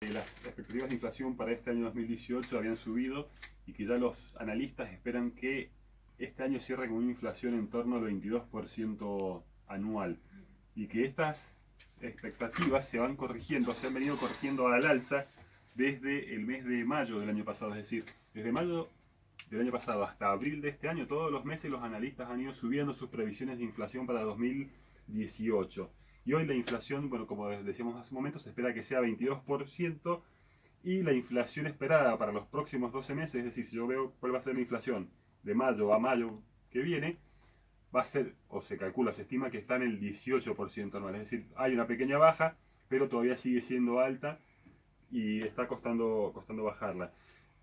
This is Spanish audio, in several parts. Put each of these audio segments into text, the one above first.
Las expectativas de inflación para este año 2018 habían subido y que ya los analistas esperan que este año cierre con una inflación en torno al 22% anual y que estas expectativas se van corrigiendo, se han venido corrigiendo al alza desde el mes de mayo del año pasado, es decir, desde mayo del año pasado hasta abril de este año, todos los meses los analistas han ido subiendo sus previsiones de inflación para 2018. Y hoy la inflación, bueno, como decíamos hace un momento, se espera que sea 22% y la inflación esperada para los próximos 12 meses, es decir, si yo veo cuál va a ser la inflación de mayo a mayo que viene, va a ser, o se calcula, se estima que está en el 18% anual. Es decir, hay una pequeña baja, pero todavía sigue siendo alta y está costando bajarla.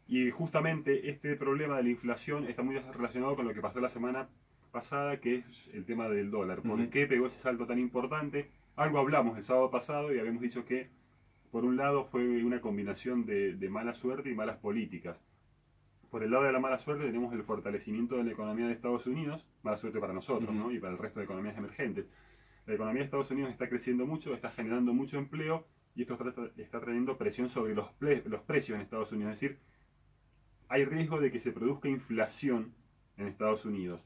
Y justamente este problema de la inflación está muy relacionado con lo que pasó la semana pasada, que es el tema del dólar. ¿Por qué pegó ese salto tan importante? Algo hablamos el sábado pasado y habíamos dicho que, por un lado, fue una combinación de mala suerte y malas políticas. Por el lado de la mala suerte tenemos el fortalecimiento de la economía de Estados Unidos, mala suerte para nosotros, ¿no? Y para el resto de economías emergentes. La economía de Estados Unidos está creciendo mucho, está generando mucho empleo y esto está trayendo presión sobre los precios en Estados Unidos. Es decir, hay riesgo de que se produzca inflación en Estados Unidos.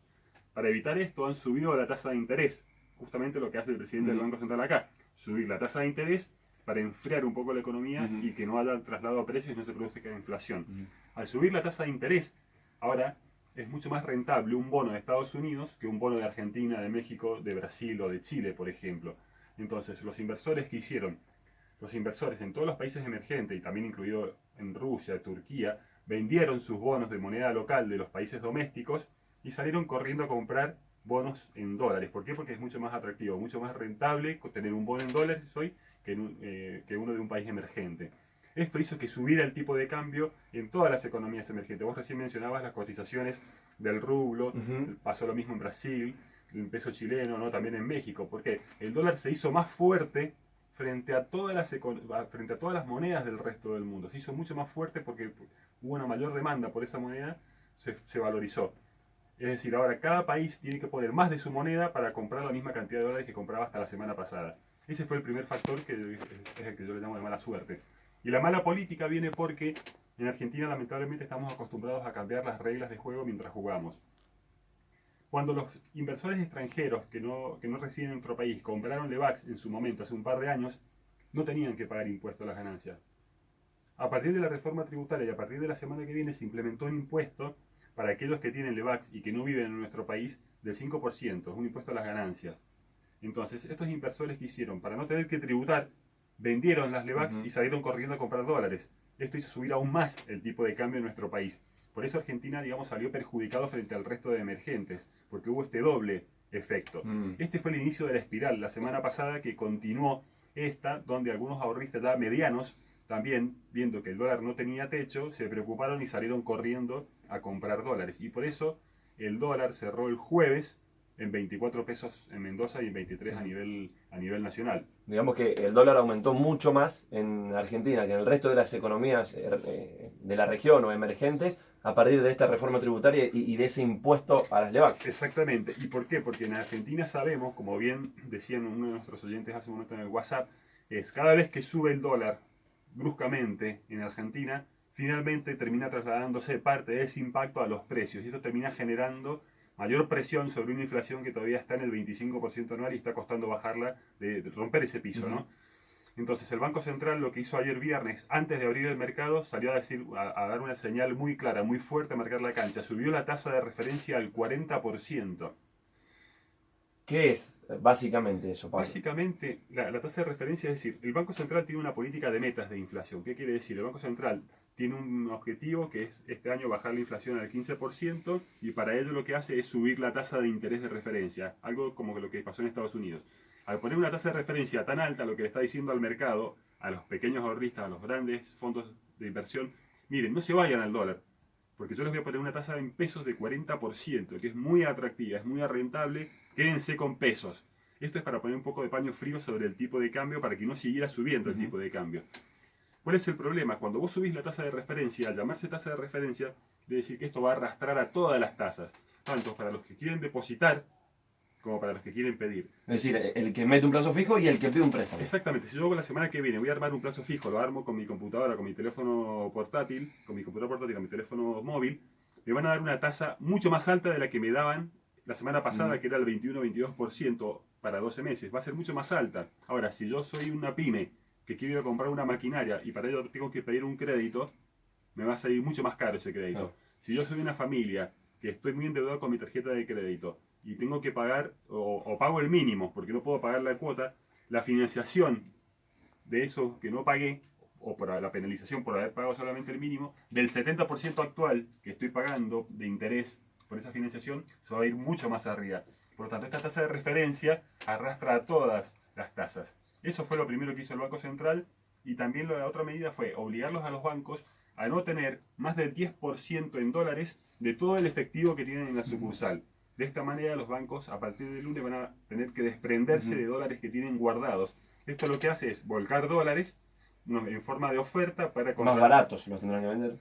Para evitar esto han subido la tasa de interés, justamente lo que hace el presidente del Banco Central acá, subir la tasa de interés para enfriar un poco la economía y que no haya traslado a precios y no se produzca inflación. Al subir la tasa de interés, ahora es mucho más rentable un bono de Estados Unidos que un bono de Argentina, de México, de Brasil o de Chile, por ejemplo. Entonces, los inversores que hicieron, los inversores en todos los países emergentes y también incluido en Rusia, Turquía, vendieron sus bonos de moneda local de los países domésticos y salieron corriendo a comprar bonos en dólares. ¿Por qué? Porque es mucho más atractivo, mucho más rentable tener un bono en dólares hoy que uno de un país emergente. Esto hizo que subiera el tipo de cambio en todas las economías emergentes. Vos recién mencionabas las cotizaciones del rublo, pasó lo mismo en Brasil, el peso chileno, ¿no? También en México, porque el dólar se hizo más fuerte frente a todas las monedas del resto del mundo. Se hizo mucho más fuerte porque hubo una mayor demanda por esa moneda, se valorizó. Es decir, ahora cada país tiene que poner más de su moneda para comprar la misma cantidad de dólares que compraba hasta la semana pasada. Ese fue el primer factor que es el que yo le llamo de mala suerte. Y la mala política viene porque en Argentina lamentablemente estamos acostumbrados a cambiar las reglas de juego mientras jugamos. Cuando los inversores extranjeros que no residen en nuestro país compraron Levax en su momento, hace un par de años, no tenían que pagar impuestos a las ganancias. A partir de la reforma tributaria y a partir de la semana que viene se implementó un impuesto para aquellos que tienen Levax y que no viven en nuestro país del 5%, un impuesto a las ganancias. Entonces, estos inversores que hicieron, para no tener que tributar, vendieron las Levax y salieron corriendo a comprar dólares. Esto hizo subir aún más el tipo de cambio en nuestro país. Por eso Argentina, digamos, salió perjudicado frente al resto de emergentes, porque hubo este doble efecto. Este fue el inicio de la espiral, la semana pasada que continuó esta, donde algunos ahorristas ya medianos, también viendo que el dólar no tenía techo, se preocuparon y salieron corriendo a comprar dólares. Y por eso el dólar cerró el jueves en 24 pesos en Mendoza y en 23 a nivel nacional. Digamos que el dólar aumentó mucho más en Argentina que en el resto de las economías de la región o emergentes a partir de esta reforma tributaria y de ese impuesto a las Levax. Exactamente. ¿Y por qué? Porque en Argentina sabemos, como bien decían uno de nuestros oyentes hace un momento en el WhatsApp, es cada vez que sube el dólar bruscamente en Argentina, finalmente termina trasladándose parte de ese impacto a los precios y esto termina generando mayor presión sobre una inflación que todavía está en el 25% anual y está costando bajarla, de romper ese piso, ¿no? Entonces el Banco Central lo que hizo ayer viernes, antes de abrir el mercado, salió a dar una señal muy clara, muy fuerte a marcar la cancha. Subió la tasa de referencia al 40%. ¿Qué es básicamente eso, Pablo? Básicamente, la tasa de referencia, es decir, el Banco Central tiene una política de metas de inflación. ¿Qué quiere decir? El Banco Central tiene un objetivo que es este año bajar la inflación al 15% y para ello lo que hace es subir la tasa de interés de referencia, algo como lo que pasó en Estados Unidos. Al poner una tasa de referencia tan alta, lo que le está diciendo al mercado, a los pequeños ahorristas, a los grandes fondos de inversión, miren, no se vayan al dólar, porque yo les voy a poner una tasa en pesos de 40%, que es muy atractiva, es muy rentable, quédense con pesos. Esto es para poner un poco de paño frío sobre el tipo de cambio para que no siguiera subiendo el tipo de cambio. ¿Cuál es el problema? Cuando vos subís la tasa de referencia, al llamarse tasa de referencia, debe decir que esto va a arrastrar a todas las tasas, tanto para los que quieren depositar como para los que quieren pedir. Es decir, el que mete un plazo fijo y el que pide un préstamo. Exactamente, si yo la semana que viene voy a armar un plazo fijo, lo armo con mi computadora, con mi teléfono portátil, con mi computadora portátil, con mi teléfono móvil, me van a dar una tasa mucho más alta de la que me daban la semana pasada, que era el 21-22% para 12 meses. Va a ser mucho más alta. Ahora, si yo soy una pyme que quiero ir a comprar una maquinaria y para ello tengo que pedir un crédito, me va a salir mucho más caro ese crédito. Si yo soy una familia que estoy muy endeudado con mi tarjeta de crédito y tengo que pagar, o pago el mínimo, porque no puedo pagar la cuota, la financiación de eso que no pagué, o por la penalización por haber pagado solamente el mínimo, del 70% actual que estoy pagando de interés por esa financiación, se va a ir mucho más arriba. Por lo tanto, esta tasa de referencia arrastra a todas las tasas. Eso fue lo primero que hizo el Banco Central, y también la otra medida fue obligarlos a los bancos a no tener más del 10% en dólares de todo el efectivo que tienen en la sucursal. De esta manera los bancos a partir del lunes van a tener que desprenderse de dólares que tienen guardados. Esto lo que hace es volcar dólares en forma de oferta para comprar. Más baratos los tendrán que vender.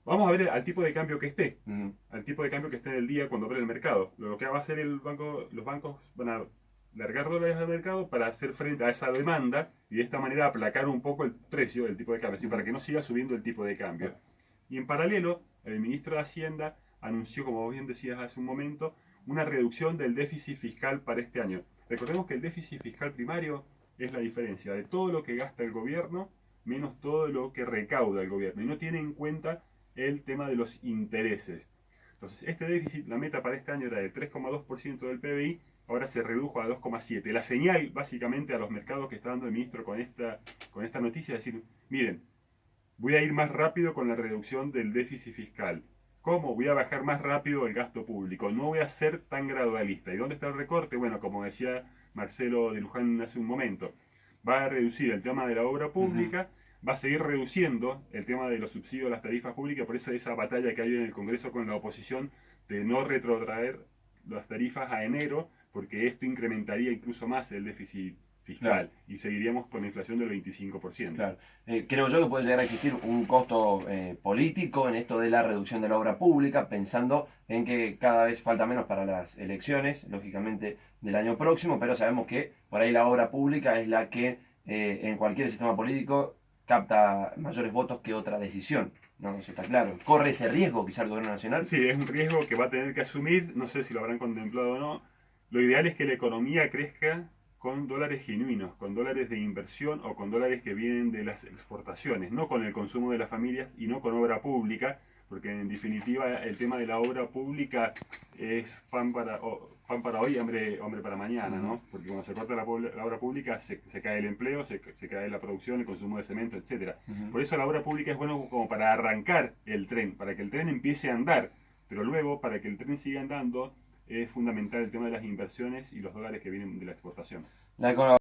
Vamos a ver al tipo de cambio que esté, al tipo de cambio que esté en el día cuando abre el mercado. Lo que va a hacer los bancos van a largar dólares al mercado para hacer frente a esa demanda y de esta manera aplacar un poco el precio del tipo de cambio, así para que no siga subiendo el tipo de cambio. Y en paralelo, el ministro de Hacienda anunció, como bien decías hace un momento, una reducción del déficit fiscal para este año. Recordemos que el déficit fiscal primario es la diferencia de todo lo que gasta el gobierno menos todo lo que recauda el gobierno, y no tiene en cuenta el tema de los intereses. Entonces, este déficit, la meta para este año era de 3,2% del PBI, ahora se redujo a 2,7%. La señal, básicamente, a los mercados que está dando el ministro con esta noticia es decir, miren, voy a ir más rápido con la reducción del déficit fiscal. ¿Cómo? Voy a bajar más rápido el gasto público, no voy a ser tan gradualista. ¿Y dónde está el recorte? Bueno, como decía Marcelo de Luján hace un momento, va a reducir el tema de la obra pública, va a seguir reduciendo el tema de los subsidios a las tarifas públicas, por eso esa batalla que hay en el Congreso con la oposición de no retrotraer las tarifas a enero, porque esto incrementaría incluso más el déficit fiscal, y seguiríamos con la inflación del 25%. Claro. Creo yo que puede llegar a existir un costo político en esto de la reducción de la obra pública, pensando en que cada vez falta menos para las elecciones, lógicamente del año próximo, pero sabemos que por ahí la obra pública es la que en cualquier sistema político capta mayores votos que otra decisión. No, eso está claro. ¿Corre ese riesgo quizá el gobierno nacional? Sí, es un riesgo que va a tener que asumir, no sé si lo habrán contemplado o no. Lo ideal es que la economía crezca con dólares genuinos, con dólares de inversión o con dólares que vienen de las exportaciones, no con el consumo de las familias y no con obra pública, porque en definitiva el tema de la obra pública es pan para hoy, hambre para mañana, ¿no? Porque cuando se corta la obra pública se cae el empleo, se cae la producción, el consumo de cemento, etc. Por eso la obra pública es bueno como para arrancar el tren, para que el tren empiece a andar, pero luego para que el tren siga andando es fundamental el tema de las inversiones y los dólares que vienen de la exportación.